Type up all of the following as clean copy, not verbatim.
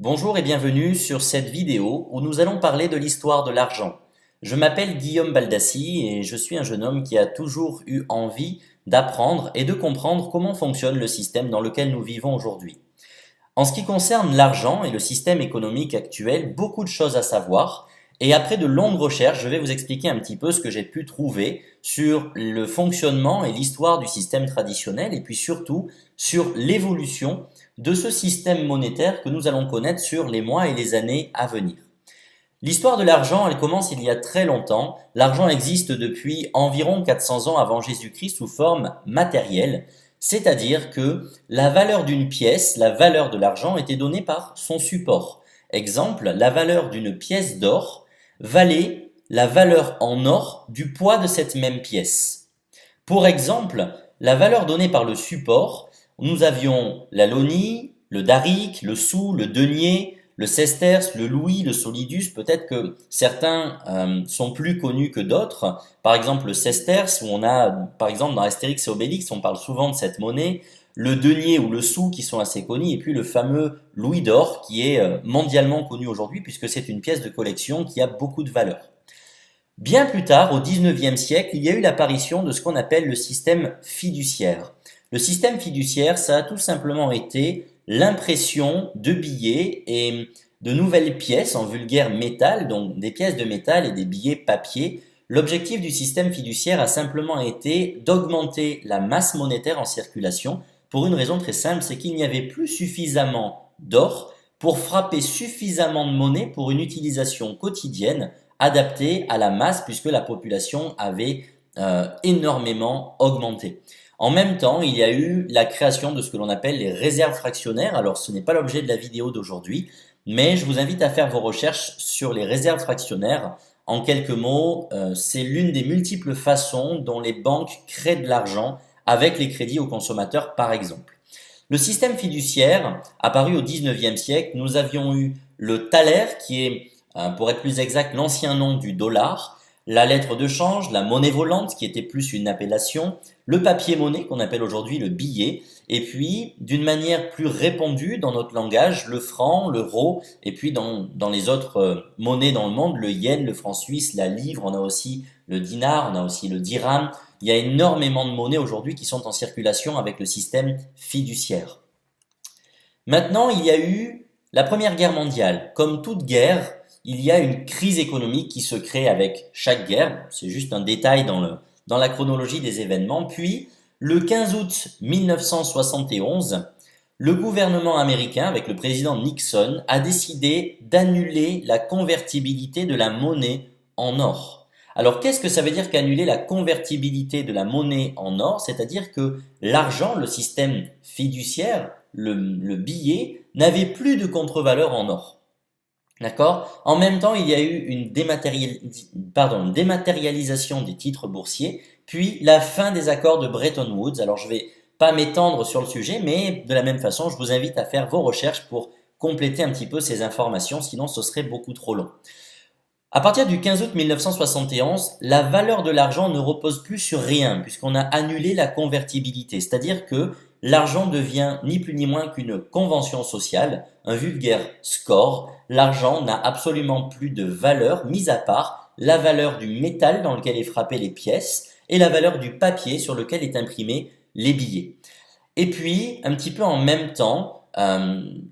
Bonjour et bienvenue sur cette vidéo où nous allons parler de l'histoire de l'argent. Je m'appelle Guillaume Baldassi et je suis un jeune homme qui a toujours eu envie d'apprendre et de comprendre comment fonctionne le système dans lequel nous vivons aujourd'hui. En ce qui concerne l'argent et le système économique actuel, beaucoup de choses à savoir. Et après de longues recherches, je vais vous expliquer un petit peu ce que j'ai pu trouver sur le fonctionnement et l'histoire du système traditionnel et puis surtout sur l'évolution de ce système monétaire que nous allons connaître sur les mois et les années à venir. L'histoire de l'argent, elle commence il y a très longtemps. L'argent existe depuis environ 400 ans avant Jésus-Christ sous forme matérielle, c'est-à-dire que la valeur d'une pièce, la valeur de l'argent était donnée par son support. Exemple, la valeur d'une pièce d'or valait la valeur en or du poids de cette même pièce. Pour exemple, la valeur donnée par le support, nous avions la lonie, le daric, le sou, le denier, le sesterce, le louis, le solidus. Peut-être que certains sont plus connus que d'autres. Par exemple, le sesterce, où on a, par exemple, dans Astérix et Obélix, on parle souvent de cette monnaie. Le denier ou le sou qui sont assez connus, et puis le fameux louis d'or qui est mondialement connu aujourd'hui puisque c'est une pièce de collection qui a beaucoup de valeur. Bien plus tard, au XIXe siècle, il y a eu l'apparition de ce qu'on appelle le système fiduciaire. Le système fiduciaire, ça a tout simplement été l'impression de billets et de nouvelles pièces en vulgaire métal, donc des pièces de métal et des billets papier. L'objectif du système fiduciaire a simplement été d'augmenter la masse monétaire en circulation pour une raison très simple, c'est qu'il n'y avait plus suffisamment d'or pour frapper suffisamment de monnaie pour une utilisation quotidienne adapté à la masse puisque la population avait énormément augmenté. En même temps, il y a eu la création de ce que l'on appelle les réserves fractionnaires. Alors, ce n'est pas l'objet de la vidéo d'aujourd'hui, mais je vous invite à faire vos recherches sur les réserves fractionnaires. En quelques mots, c'est l'une des multiples façons dont les banques créent de l'argent avec les crédits aux consommateurs, par exemple. Le système fiduciaire, apparu au XIXe siècle, nous avions eu le thaler, qui est pour être plus exact, l'ancien nom du dollar, la lettre de change, la monnaie volante qui était plus une appellation, le papier-monnaie qu'on appelle aujourd'hui le billet, et puis d'une manière plus répandue dans notre langage, le franc, l'euro, et puis dans les autres monnaies dans le monde, le yen, le franc suisse, la livre, on a aussi le dinar, on a aussi le dirham. Il y a énormément de monnaies aujourd'hui qui sont en circulation avec le système fiduciaire. Maintenant, il y a eu la Première Guerre mondiale. Comme toute guerre, il y a une crise économique qui se crée avec chaque guerre. C'est juste un détail dans la chronologie des événements. Puis, le 15 août 1971, le gouvernement américain, avec le président Nixon, a décidé d'annuler la convertibilité de la monnaie en or. Alors, qu'est-ce que ça veut dire qu'annuler la convertibilité de la monnaie en or? C'est-à-dire que l'argent, le système fiduciaire, le billet, n'avait plus de contre-valeur en or. D'accord? En même temps, il y a eu une dématérialisation des titres boursiers, puis la fin des accords de Bretton Woods. Alors, je vais pas m'étendre sur le sujet, mais de la même façon, je vous invite à faire vos recherches pour compléter un petit peu ces informations, sinon ce serait beaucoup trop long. À partir du 15 août 1971, la valeur de l'argent ne repose plus sur rien puisqu'on a annulé la convertibilité, c'est-à-dire que l'argent devient ni plus ni moins qu'une convention sociale, un vulgaire score. L'argent n'a absolument plus de valeur, mis à part la valeur du métal dans lequel est frappé les pièces et la valeur du papier sur lequel est imprimé les billets. Et puis, un petit peu en même temps,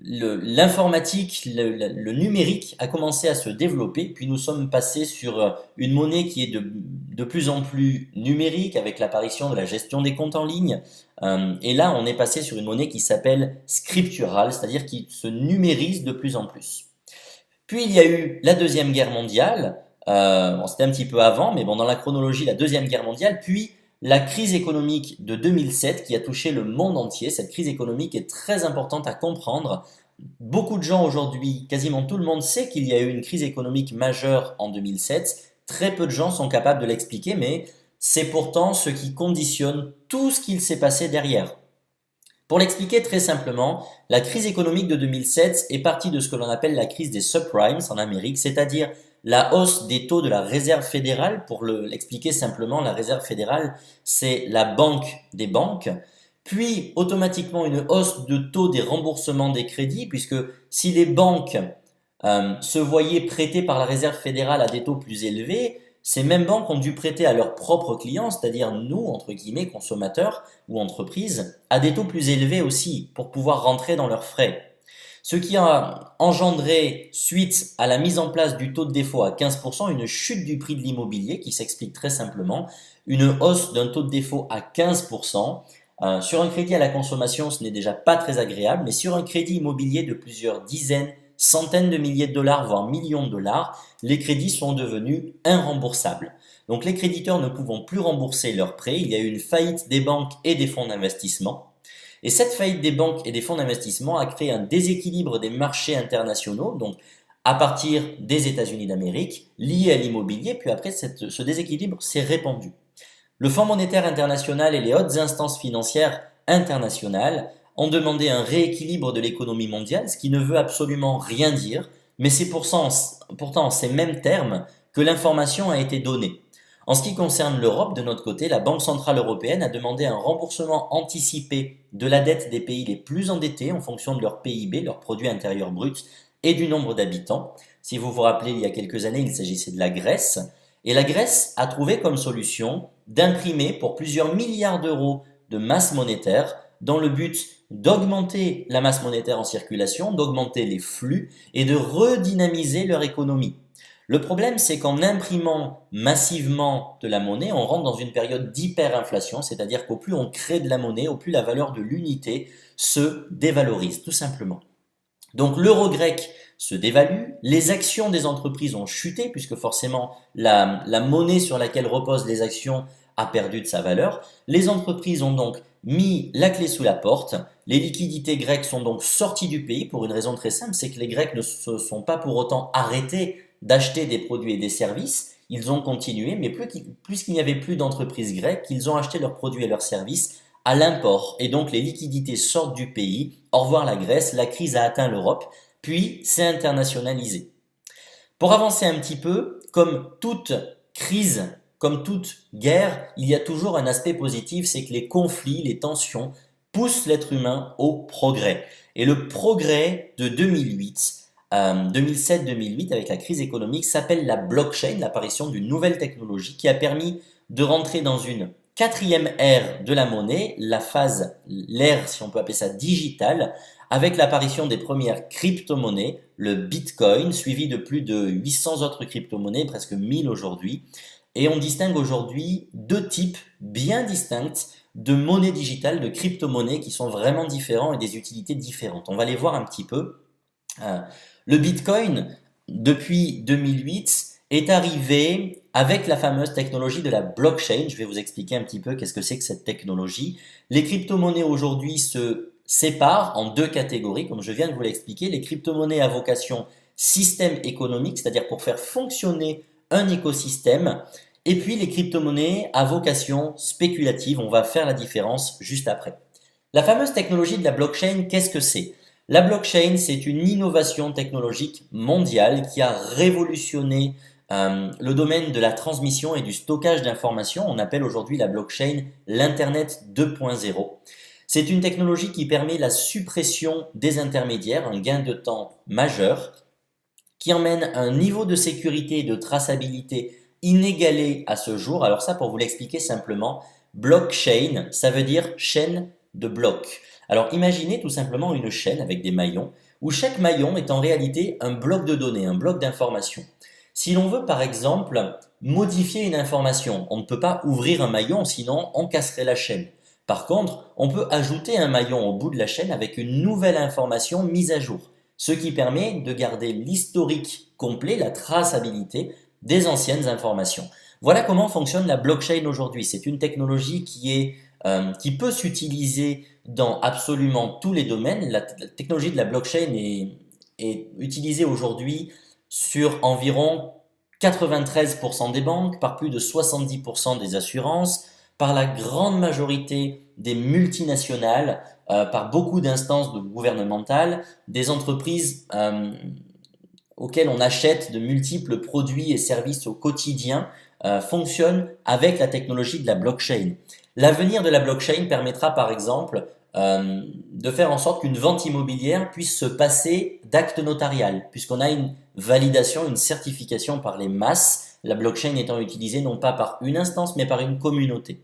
l'informatique, le numérique a commencé à se développer, puis nous sommes passés sur une monnaie qui est de plus en plus numérique avec l'apparition de la gestion des comptes en ligne. Et là, on est passé sur une monnaie qui s'appelle scripturale, c'est-à-dire qui se numérise de plus en plus. Puis il y a eu la Deuxième Guerre mondiale, bon, c'était un petit peu avant, mais bon, dans la chronologie, la Deuxième Guerre mondiale, puis la crise économique de 2007 qui a touché le monde entier. Cette crise économique est très importante à comprendre. Beaucoup de gens aujourd'hui, quasiment tout le monde sait qu'il y a eu une crise économique majeure en 2007. Très peu de gens sont capables de l'expliquer, mais c'est pourtant ce qui conditionne tout ce qu'il s'est passé derrière. Pour l'expliquer très simplement, la crise économique de 2007 est partie de ce que l'on appelle la crise des subprimes en Amérique, c'est-à-dire la hausse des taux de la Réserve fédérale. Pour l'expliquer simplement, la Réserve fédérale, c'est la banque des banques. puis automatiquement une hausse de taux des remboursements des crédits, puisque si les banques se voyaient prêter par la Réserve fédérale à des taux plus élevés, ces mêmes banques ont dû prêter à leurs propres clients, c'est-à-dire nous, entre guillemets, consommateurs ou entreprises, à des taux plus élevés aussi, pour pouvoir rentrer dans leurs frais. Ce qui a engendré, suite à la mise en place du taux de défaut à 15%, une chute du prix de l'immobilier qui s'explique très simplement, une hausse d'un taux de défaut à 15%. Sur un crédit à la consommation, ce n'est déjà pas très agréable, mais sur un crédit immobilier de plusieurs dizaines, centaines de milliers de dollars, voire millions de dollars, les crédits sont devenus irremboursables. Donc les créditeurs ne pouvant plus rembourser leurs prêts, il y a eu une faillite des banques et des fonds d'investissement. Et cette faillite des banques et des fonds d'investissement a créé un déséquilibre des marchés internationaux, donc à partir des États-Unis d'Amérique, lié à l'immobilier, puis après ce déséquilibre s'est répandu. Le Fonds monétaire international et les hautes instances financières internationales ont demandé un rééquilibre de l'économie mondiale, ce qui ne veut absolument rien dire, mais c'est pourtant en ces mêmes termes que l'information a été donnée. En ce qui concerne l'Europe, de notre côté, la Banque centrale européenne a demandé un remboursement anticipé de la dette des pays les plus endettés en fonction de leur PIB, leur produit intérieur brut, et du nombre d'habitants. Si vous vous rappelez, il y a quelques années, il s'agissait de la Grèce. Et la Grèce a trouvé comme solution d'imprimer pour plusieurs milliards d'euros de masse monétaire dans le but d'augmenter la masse monétaire en circulation, d'augmenter les flux et de redynamiser leur économie. Le problème, c'est qu'en imprimant massivement de la monnaie, on rentre dans une période d'hyperinflation, c'est-à-dire qu'au plus on crée de la monnaie, au plus la valeur de l'unité se dévalorise, tout simplement. Donc l'euro grec se dévalue, les actions des entreprises ont chuté, puisque forcément la monnaie sur laquelle reposent les actions a perdu de sa valeur. Les entreprises ont donc mis la clé sous la porte. Les liquidités grecques sont donc sorties du pays pour une raison très simple, c'est que les Grecs ne se sont pas pour autant arrêtés d'acheter des produits et des services. Ils ont continué, mais puisqu'il n'y avait plus d'entreprises grecques, ils ont acheté leurs produits et leurs services à l'import. Et donc les liquidités sortent du pays. Au revoir la Grèce, la crise a atteint l'Europe, puis s'est internationalisée. Pour avancer un petit peu, comme toute crise, comme toute guerre, il y a toujours un aspect positif, c'est que les conflits, les tensions poussent l'être humain au progrès. Et le progrès de 2007-2008 avec la crise économique s'appelle la blockchain, l'apparition d'une nouvelle technologie qui a permis de rentrer dans une quatrième ère de la monnaie, l'ère, si on peut appeler ça digitale, avec l'apparition des premières crypto-monnaies, le Bitcoin, suivi de plus de 800 autres crypto-monnaies, presque 1000 aujourd'hui. Et on distingue aujourd'hui deux types bien distincts de monnaies digitales, de crypto-monnaies qui sont vraiment différents et des utilités différentes. On va les voir un petit peu. Le Bitcoin, depuis 2008, est arrivé avec la fameuse technologie de la blockchain. Je vais vous expliquer un petit peu qu'est-ce que c'est que cette technologie. Les crypto-monnaies aujourd'hui se séparent en deux catégories, comme je viens de vous l'expliquer. Les crypto-monnaies à vocation système économique, c'est-à-dire pour faire fonctionner un écosystème, et puis les crypto-monnaies à vocation spéculative. On va faire la différence juste après. La fameuse technologie de la blockchain, qu'est-ce que c'est? La blockchain, c'est une innovation technologique mondiale qui a révolutionné le domaine de la transmission et du stockage d'informations. On appelle aujourd'hui la blockchain l'Internet 2.0. C'est une technologie qui permet la suppression des intermédiaires, un gain de temps majeur, qui emmène un niveau de sécurité et de traçabilité inégalé à ce jour. Alors ça, pour vous l'expliquer simplement, blockchain, ça veut dire chaîne de blocs. Alors imaginez tout simplement une chaîne avec des maillons, où chaque maillon est en réalité un bloc de données, un bloc d'informations. Si l'on veut par exemple modifier une information, on ne peut pas ouvrir un maillon, sinon on casserait la chaîne. Par contre, on peut ajouter un maillon au bout de la chaîne avec une nouvelle information mise à jour, ce qui permet de garder l'historique complet, la traçabilité des anciennes informations. Voilà comment fonctionne la blockchain aujourd'hui. C'est une technologie qui peut s'utiliser dans absolument tous les domaines. La technologie de la blockchain est utilisée aujourd'hui sur environ 93% des banques, par plus de 70% des assurances, par la grande majorité des multinationales, par beaucoup d'instances gouvernementales, des entreprises auxquelles on achète de multiples produits et services au quotidien, fonctionne avec la technologie de la blockchain. L'avenir de la blockchain permettra par exemple de faire en sorte qu'une vente immobilière puisse se passer d'acte notarial, puisqu'on a une validation, une certification par les masses, la blockchain étant utilisée non pas par une instance mais par une communauté.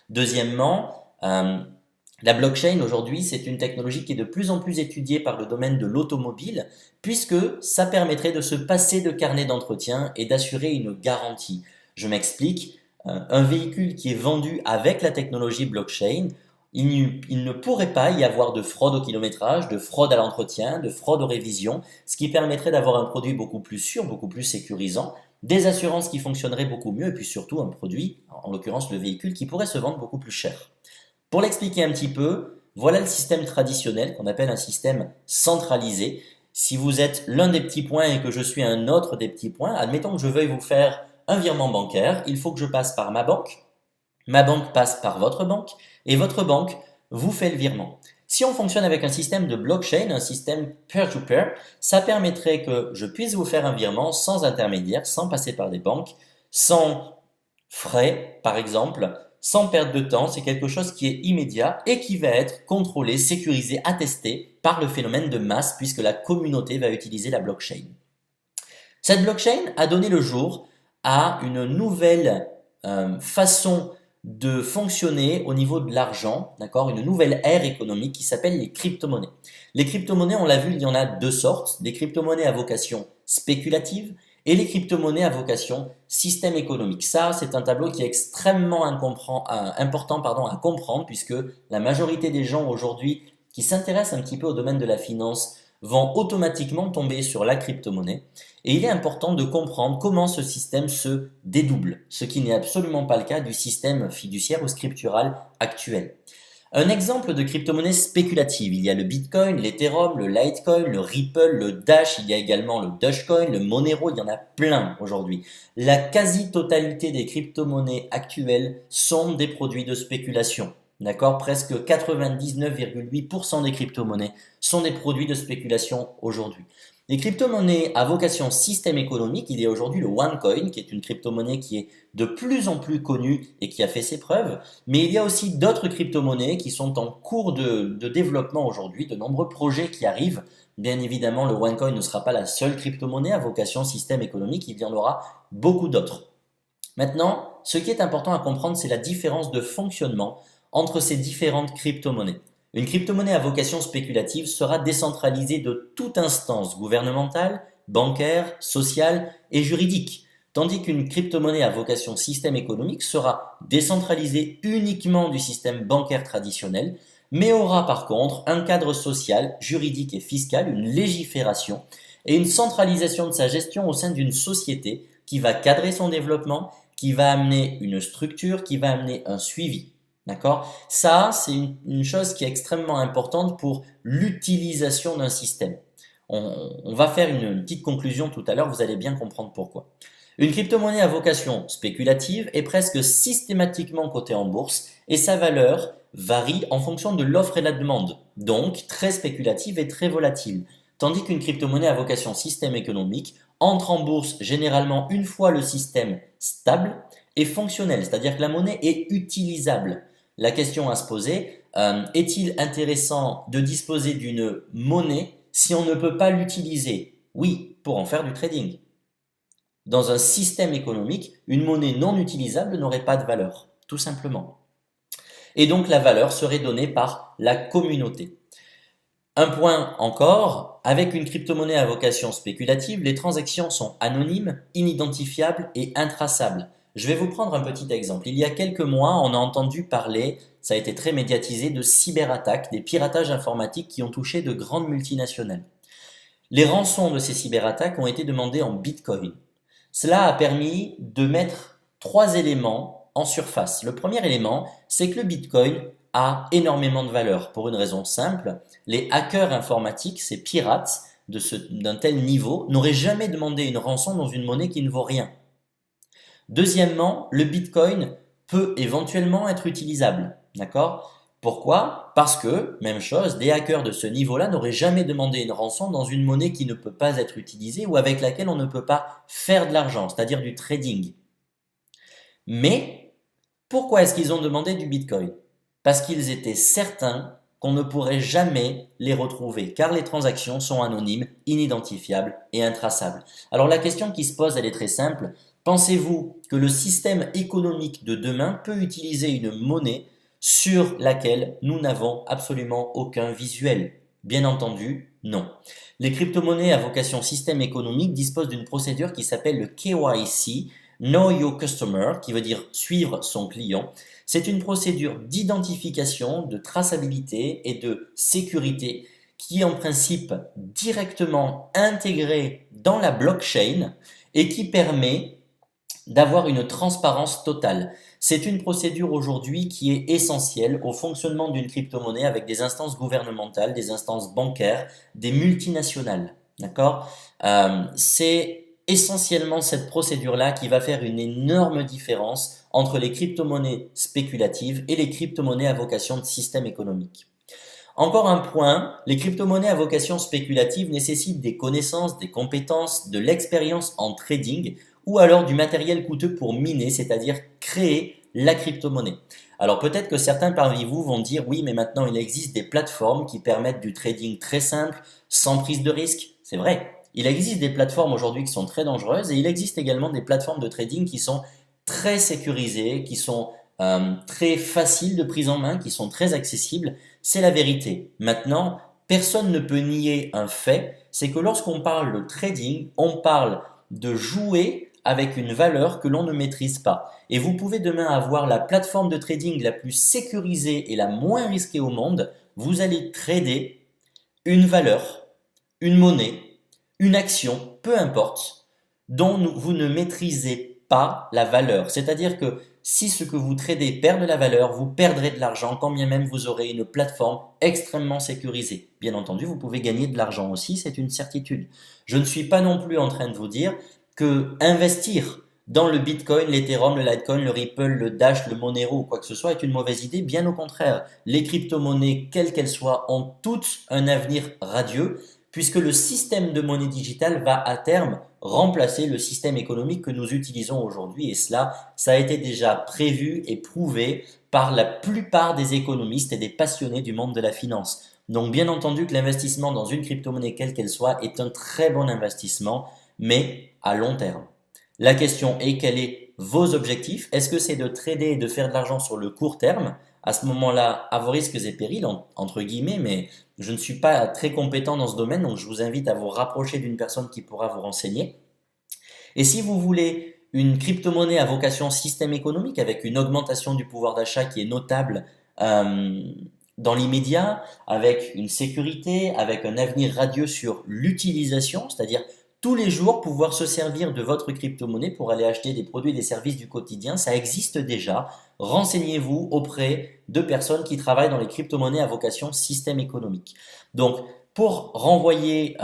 Deuxièmement, la blockchain aujourd'hui, c'est une technologie qui est de plus en plus étudiée par le domaine de l'automobile, puisque ça permettrait de se passer de carnet d'entretien et d'assurer une garantie. Je m'explique, un véhicule qui est vendu avec la technologie blockchain, il ne pourrait pas y avoir de fraude au kilométrage, de fraude à l'entretien, de fraude aux révisions, ce qui permettrait d'avoir un produit beaucoup plus sûr, beaucoup plus sécurisant, des assurances qui fonctionneraient beaucoup mieux et puis surtout un produit, en l'occurrence le véhicule, qui pourrait se vendre beaucoup plus cher. Pour l'expliquer un petit peu, voilà le système traditionnel qu'on appelle un système centralisé. Si vous êtes l'un des petits points et que je suis un autre des petits points, admettons que je veuille vous faire un virement bancaire, il faut que je passe par ma banque passe par votre banque et votre banque vous fait le virement. Si on fonctionne avec un système de blockchain, un système peer-to-peer, ça permettrait que je puisse vous faire un virement sans intermédiaire, sans passer par des banques, sans frais par exemple, sans perte de temps. C'est quelque chose qui est immédiat et qui va être contrôlé, sécurisé, attesté par le phénomène de masse puisque la communauté va utiliser la blockchain. Cette blockchain a donné le jour à une nouvelle façon de fonctionner au niveau de l'argent, d'accord, une nouvelle ère économique qui s'appelle les crypto-monnaies. Les crypto-monnaies, on l'a vu, il y en a deux sortes, des crypto-monnaies à vocation spéculative et les crypto-monnaies à vocation système économique. Ça, c'est un tableau qui est extrêmement important à comprendre puisque la majorité des gens aujourd'hui qui s'intéressent un petit peu au domaine de la finance vont automatiquement tomber sur la crypto-monnaie. Et il est important de comprendre comment ce système se dédouble, ce qui n'est absolument pas le cas du système fiduciaire ou scriptural actuel. Un exemple de crypto-monnaie spéculative, il y a le Bitcoin, l'Ethereum, le Litecoin, le Ripple, le Dash, il y a également le Dogecoin, le Monero, il y en a plein aujourd'hui. La quasi-totalité des crypto-monnaies actuelles sont des produits de spéculation. D'accord, presque 99,8% des crypto-monnaies sont des produits de spéculation aujourd'hui. Les crypto-monnaies à vocation système économique, il y a aujourd'hui le OneCoin, qui est une crypto-monnaie qui est de plus en plus connue et qui a fait ses preuves, mais il y a aussi d'autres crypto-monnaies qui sont en cours de développement aujourd'hui, de nombreux projets qui arrivent. Bien évidemment, le OneCoin ne sera pas la seule crypto-monnaie à vocation système économique, il y en aura beaucoup d'autres. Maintenant, ce qui est important à comprendre, c'est la différence de fonctionnement entre ces différentes crypto-monnaies. Une crypto-monnaie à vocation spéculative sera décentralisée de toute instance gouvernementale, bancaire, sociale et juridique, tandis qu'une crypto-monnaie à vocation système économique sera décentralisée uniquement du système bancaire traditionnel, mais aura par contre un cadre social, juridique et fiscal, une légifération et une centralisation de sa gestion au sein d'une société qui va cadrer son développement, qui va amener une structure, qui va amener un suivi. D'accord? Ça, c'est une chose qui est extrêmement importante pour l'utilisation d'un système. On va faire une petite conclusion tout à l'heure, vous allez bien comprendre pourquoi. Une crypto-monnaie à vocation spéculative est presque systématiquement cotée en bourse et sa valeur varie en fonction de l'offre et de la demande, donc très spéculative et très volatile. Tandis qu'une crypto-monnaie à vocation système économique entre en bourse généralement une fois le système stable et fonctionnel, c'est-à-dire que la monnaie est utilisable. La question à se poser, est-il intéressant de disposer d'une monnaie si on ne peut pas l'utiliser? Oui, pour en faire du trading. Dans un système économique, une monnaie non utilisable n'aurait pas de valeur, tout simplement. Et donc la valeur serait donnée par la communauté. Un point encore, avec une crypto-monnaie à vocation spéculative, les transactions sont anonymes, inidentifiables et intraçables. Je vais vous prendre un petit exemple. Il y a quelques mois, on a entendu parler, ça a été très médiatisé, de cyberattaques, des piratages informatiques qui ont touché de grandes multinationales. Les rançons de ces cyberattaques ont été demandées en Bitcoin. Cela a permis de mettre trois éléments en surface. Le premier élément, c'est que le Bitcoin a énormément de valeur pour une raison simple. Les hackers informatiques, ces pirates d'un tel niveau, n'auraient jamais demandé une rançon dans une monnaie qui ne vaut rien. Deuxièmement, le Bitcoin peut éventuellement être utilisable. D'accord? Pourquoi? Parce que, même chose, des hackers de ce niveau-là n'auraient jamais demandé une rançon dans une monnaie qui ne peut pas être utilisée ou avec laquelle on ne peut pas faire de l'argent, c'est-à-dire du trading. Mais pourquoi est-ce qu'ils ont demandé du Bitcoin? Parce qu'ils étaient certains qu'on ne pourrait jamais les retrouver, car les transactions sont anonymes, inidentifiables et intraçables. Alors la question qui se pose, elle est très simple. Pensez-vous que le système économique de demain peut utiliser une monnaie sur laquelle nous n'avons absolument aucun visuel? Bien entendu, non. Les crypto-monnaies à vocation système économique disposent d'une procédure qui s'appelle le KYC, Know Your Customer, qui veut dire suivre son client. C'est une procédure d'identification, de traçabilité et de sécurité qui est en principe directement intégrée dans la blockchain et qui permet d'avoir une transparence totale. C'est une procédure aujourd'hui qui est essentielle au fonctionnement d'une crypto-monnaie avec des instances gouvernementales, des instances bancaires, des multinationales. D'accord? C'est essentiellement cette procédure-là qui va faire une énorme différence entre les crypto-monnaies spéculatives et les crypto-monnaies à vocation de système économique. Encore un point, les crypto-monnaies à vocation spéculative nécessitent des connaissances, des compétences, de l'expérience en trading ou alors du matériel coûteux pour miner, c'est-à-dire créer la crypto-monnaie. Alors peut-être que certains parmi vous vont dire oui, mais maintenant il existe des plateformes qui permettent du trading très simple, sans prise de risque. C'est vrai, il existe des plateformes aujourd'hui qui sont très dangereuses et il existe également des plateformes de trading qui sont très sécurisées, qui sont très faciles de prise en main, qui sont très accessibles. C'est la vérité. Maintenant, personne ne peut nier un fait, c'est que lorsqu'on parle de trading, on parle de jouer avec une valeur que l'on ne maîtrise pas. Et vous pouvez demain avoir la plateforme de trading la plus sécurisée et la moins risquée au monde. Vous allez trader une valeur, une monnaie, une action, peu importe, dont vous ne maîtrisez pas la valeur. C'est-à-dire que si ce que vous tradez perd de la valeur, vous perdrez de l'argent quand bien même vous aurez une plateforme extrêmement sécurisée. Bien entendu, vous pouvez gagner de l'argent aussi, c'est une certitude. Je ne suis pas non plus en train de vous dire que investir dans le Bitcoin, l'Ethereum, le Litecoin, le Ripple, le Dash, le Monero ou quoi que ce soit est une mauvaise idée. Bien au contraire, les crypto-monnaies, quelles qu'elles soient, ont toutes un avenir radieux puisque le système de monnaie digitale va à terme remplacer le système économique que nous utilisons aujourd'hui. Et cela, ça a été déjà prévu et prouvé par la plupart des économistes et des passionnés du monde de la finance. Donc bien entendu que l'investissement dans une crypto-monnaie quelle qu'elle soit est un très bon investissement, mais à long terme. La question est quels sont vos objectifs? Est-ce que c'est de trader et de faire de l'argent sur le court terme? À ce moment-là, à vos risques et périls, entre guillemets, mais je ne suis pas très compétent dans ce domaine, donc je vous invite à vous rapprocher d'une personne qui pourra vous renseigner. Et si vous voulez une crypto-monnaie à vocation système économique avec une augmentation du pouvoir d'achat qui est notable dans l'immédiat, avec une sécurité, avec un avenir radieux sur l'utilisation, c'est-à-dire tous les jours pouvoir se servir de votre crypto-monnaie pour aller acheter des produits et des services du quotidien, ça existe déjà. Renseignez-vous auprès de personnes qui travaillent dans les crypto-monnaies à vocation système économique. Donc, pour renvoyer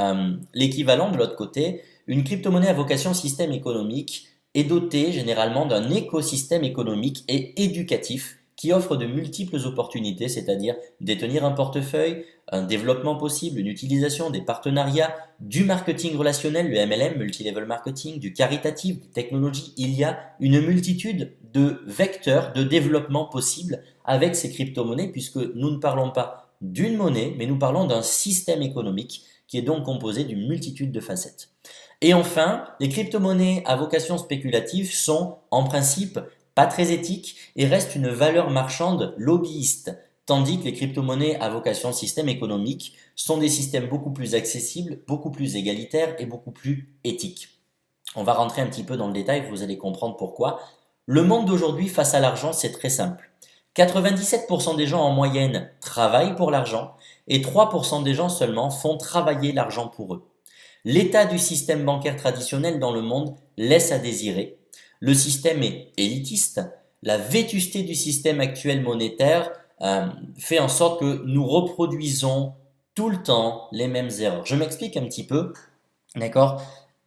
l'équivalent de l'autre côté, une crypto-monnaie à vocation système économique est dotée généralement d'un écosystème économique et éducatif qui offre de multiples opportunités, c'est-à-dire détenir un portefeuille, un développement possible, une utilisation, des partenariats, du marketing relationnel, le MLM, multilevel marketing, du caritatif, des technologies. Il y a une multitude de vecteurs de développement possibles avec ces crypto-monnaies puisque nous ne parlons pas d'une monnaie, mais nous parlons d'un système économique qui est donc composé d'une multitude de facettes. Et enfin, les crypto-monnaies à vocation spéculative sont en principe pas très éthiques et restent une valeur marchande lobbyiste, tandis que les crypto-monnaies à vocation système économique sont des systèmes beaucoup plus accessibles, beaucoup plus égalitaires et beaucoup plus éthiques. On va rentrer un petit peu dans le détail, vous allez comprendre pourquoi. Le monde d'aujourd'hui face à l'argent, c'est très simple. 97% des gens en moyenne travaillent pour l'argent et 3% des gens seulement font travailler l'argent pour eux. L'état du système bancaire traditionnel dans le monde laisse à désirer. Le système est élitiste. La vétusté du système actuel monétaire fait en sorte que nous reproduisons tout le temps les mêmes erreurs. Je m'explique un petit peu, d'accord?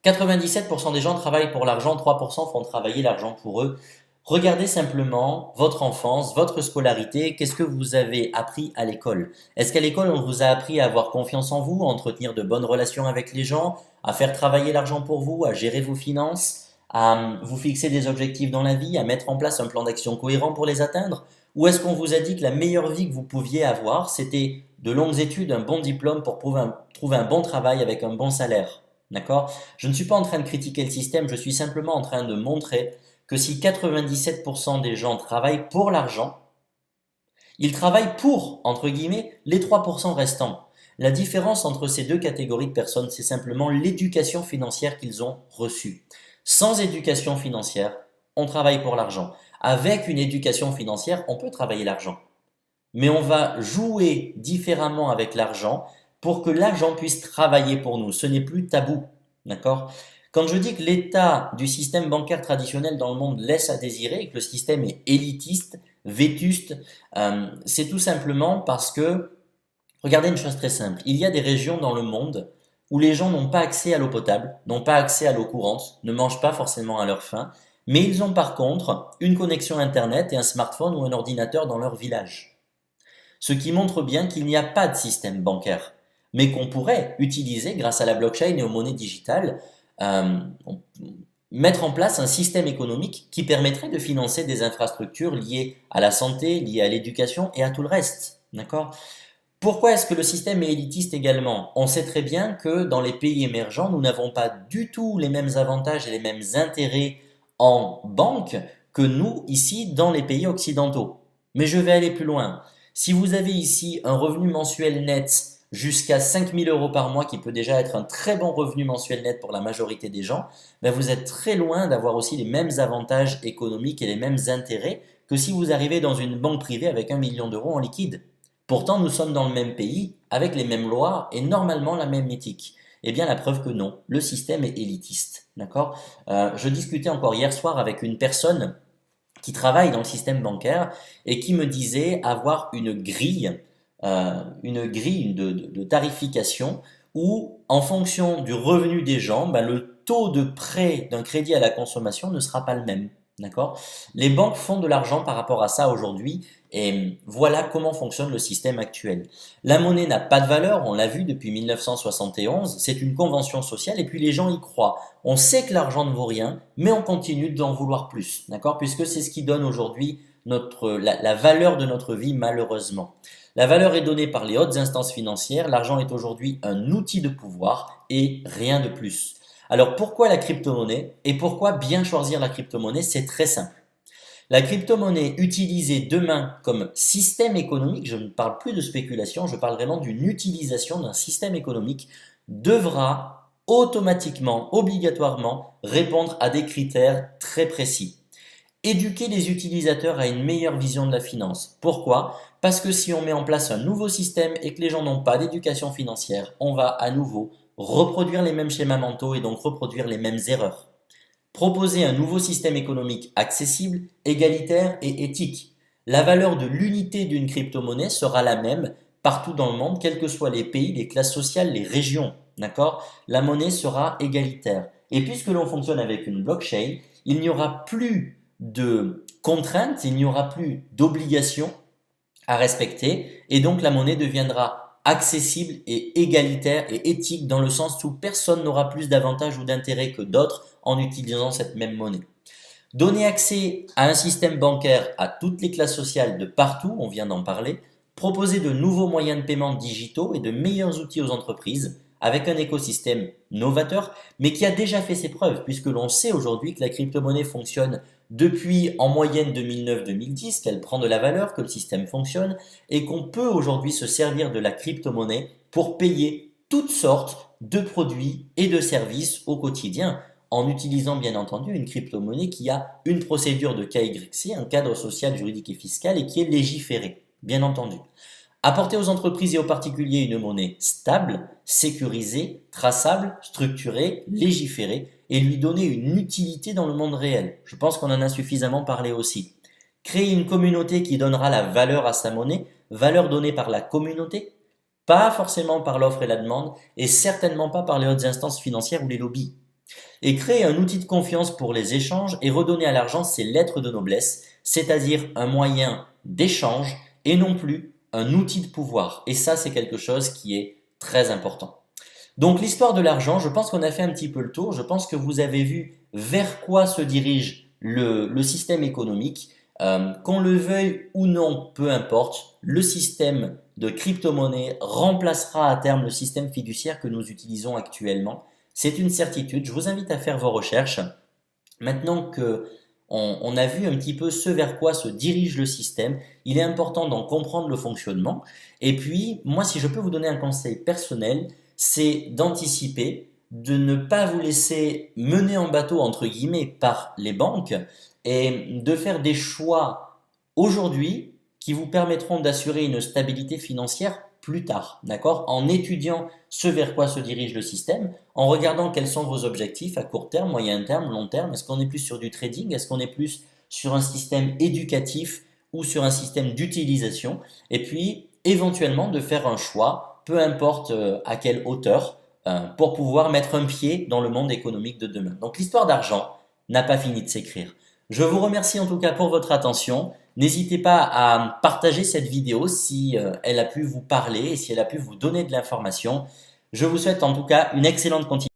97% des gens travaillent pour l'argent, 3% font travailler l'argent pour eux. Regardez simplement votre enfance, votre scolarité, qu'est-ce que vous avez appris à l'école? Est-ce qu'à l'école, on vous a appris à avoir confiance en vous, à entretenir de bonnes relations avec les gens, à faire travailler l'argent pour vous, à gérer vos finances, à vous fixer des objectifs dans la vie, à mettre en place un plan d'action cohérent pour les atteindre? Ou est-ce qu'on vous a dit que la meilleure vie que vous pouviez avoir, c'était de longues études, un bon diplôme pour trouver un bon travail avec un bon salaire? D'accord? Je ne suis pas en train de critiquer le système, je suis simplement en train de montrer que si 97% des gens travaillent pour l'argent, ils travaillent pour, entre guillemets, les 3% restants. La différence entre ces deux catégories de personnes, c'est simplement l'éducation financière qu'ils ont reçue. Sans éducation financière, on travaille pour l'argent. Avec une éducation financière, on peut travailler l'argent. Mais on va jouer différemment avec l'argent pour que l'argent puisse travailler pour nous. Ce n'est plus tabou. D'accord? Quand je dis que l'état du système bancaire traditionnel dans le monde laisse à désirer et que le système est élitiste, vétuste, c'est tout simplement parce que, regardez une chose très simple, il y a des régions dans le monde où les gens n'ont pas accès à l'eau potable, n'ont pas accès à l'eau courante, ne mangent pas forcément à leur faim, mais ils ont par contre une connexion Internet et un smartphone ou un ordinateur dans leur village. Ce qui montre bien qu'il n'y a pas de système bancaire, mais qu'on pourrait utiliser grâce à la blockchain et aux monnaies digitales, euh, mettre en place un système économique qui permettrait de financer des infrastructures liées à la santé, liées à l'éducation et à tout le reste. D'accord? Pourquoi est-ce que le système est élitiste également? On sait très bien que dans les pays émergents, nous n'avons pas du tout les mêmes avantages et les mêmes intérêts en banque que nous ici dans les pays occidentaux. Mais je vais aller plus loin. Si vous avez ici un revenu mensuel net jusqu'à 5 000 € par mois, qui peut déjà être un très bon revenu mensuel net pour la majorité des gens, ben vous êtes très loin d'avoir aussi les mêmes avantages économiques et les mêmes intérêts que si vous arrivez dans une banque privée avec 1 million d'euros en liquide. Pourtant, nous sommes dans le même pays, avec les mêmes lois et normalement la même éthique. Eh bien, la preuve que non, le système est élitiste. D'accord? Je discutais encore hier soir avec une personne qui travaille dans le système bancaire et qui me disait avoir une grille de tarification où, en fonction du revenu des gens, ben, le taux de prêt d'un crédit à la consommation ne sera pas le même. D'accord? Les banques font de l'argent par rapport à ça aujourd'hui et voilà comment fonctionne le système actuel. La monnaie n'a pas de valeur, on l'a vu depuis 1971, c'est une convention sociale et puis les gens y croient. On sait que l'argent ne vaut rien, mais on continue d'en vouloir plus, d'accord? Puisque c'est ce qui donne aujourd'hui la valeur de notre vie malheureusement. La valeur est donnée par les hautes instances financières, l'argent est aujourd'hui un outil de pouvoir et rien de plus. Alors pourquoi la crypto-monnaie et pourquoi bien choisir la crypto-monnaie? C'est très simple. La crypto-monnaie utilisée demain comme système économique, je ne parle plus de spéculation, je parle vraiment d'une utilisation d'un système économique, devra automatiquement, obligatoirement répondre à des critères très précis. Éduquer les utilisateurs à une meilleure vision de la finance. Pourquoi? Parce que si on met en place un nouveau système et que les gens n'ont pas d'éducation financière, on va à nouveau reproduire les mêmes schémas mentaux et donc reproduire les mêmes erreurs. Proposer un nouveau système économique accessible, égalitaire et éthique. La valeur de l'unité d'une crypto-monnaie sera la même partout dans le monde, quels que soient les pays, les classes sociales, les régions. D'accord? La monnaie sera égalitaire. Et puisque l'on fonctionne avec une blockchain, il n'y aura plus de contraintes, il n'y aura plus d'obligations à respecter et donc la monnaie deviendra accessible et égalitaire et éthique dans le sens où personne n'aura plus d'avantages ou d'intérêts que d'autres en utilisant cette même monnaie. Donner accès à un système bancaire à toutes les classes sociales de partout, on vient d'en parler, proposer de nouveaux moyens de paiement digitaux et de meilleurs outils aux entreprises avec un écosystème novateur, mais qui a déjà fait ses preuves, puisque l'on sait aujourd'hui que la crypto-monnaie fonctionne depuis en moyenne 2009-2010, qu'elle prend de la valeur, que le système fonctionne, et qu'on peut aujourd'hui se servir de la crypto-monnaie pour payer toutes sortes de produits et de services au quotidien, en utilisant bien entendu une crypto-monnaie qui a une procédure de KYC, un cadre social, juridique et fiscal, et qui est légiférée, bien entendu. Apporter aux entreprises et aux particuliers une monnaie stable, sécurisée, traçable, structurée, légiférée et lui donner une utilité dans le monde réel. Je pense qu'on en a suffisamment parlé aussi. Créer une communauté qui donnera la valeur à sa monnaie, valeur donnée par la communauté, pas forcément par l'offre et la demande et certainement pas par les hautes instances financières ou les lobbies. Et créer un outil de confiance pour les échanges et redonner à l'argent ses lettres de noblesse, c'est-à-dire un moyen d'échange et non plus un outil de pouvoir. Et ça, c'est quelque chose qui est très important. Donc l'histoire de l'argent, je pense qu'on a fait un petit peu le tour. Je pense que vous avez vu vers quoi se dirige le système économique. Qu'on le veuille ou non, peu importe, le système de crypto-monnaie remplacera à terme le système fiduciaire que nous utilisons actuellement. C'est une certitude. Je vous invite à faire vos recherches. Maintenant que on a vu un petit peu ce vers quoi se dirige le système, il est important d'en comprendre le fonctionnement. Et puis, moi, si je peux vous donner un conseil personnel, c'est d'anticiper, de ne pas vous laisser mener en bateau, entre guillemets, par les banques et de faire des choix aujourd'hui qui vous permettront d'assurer une stabilité financière plus tard, d'accord? En étudiant ce vers quoi se dirige le système, en regardant quels sont vos objectifs à court terme, moyen terme, long terme. Est-ce qu'on est plus sur du trading? Est-ce qu'on est plus sur un système éducatif ou sur un système d'utilisation? Et puis, éventuellement, de faire un choix, peu importe à quelle hauteur, pour pouvoir mettre un pied dans le monde économique de demain. Donc, l'histoire d'argent n'a pas fini de s'écrire. Je vous remercie en tout cas pour votre attention. N'hésitez pas à partager cette vidéo si elle a pu vous parler et si elle a pu vous donner de l'information. Je vous souhaite en tout cas une excellente continuation.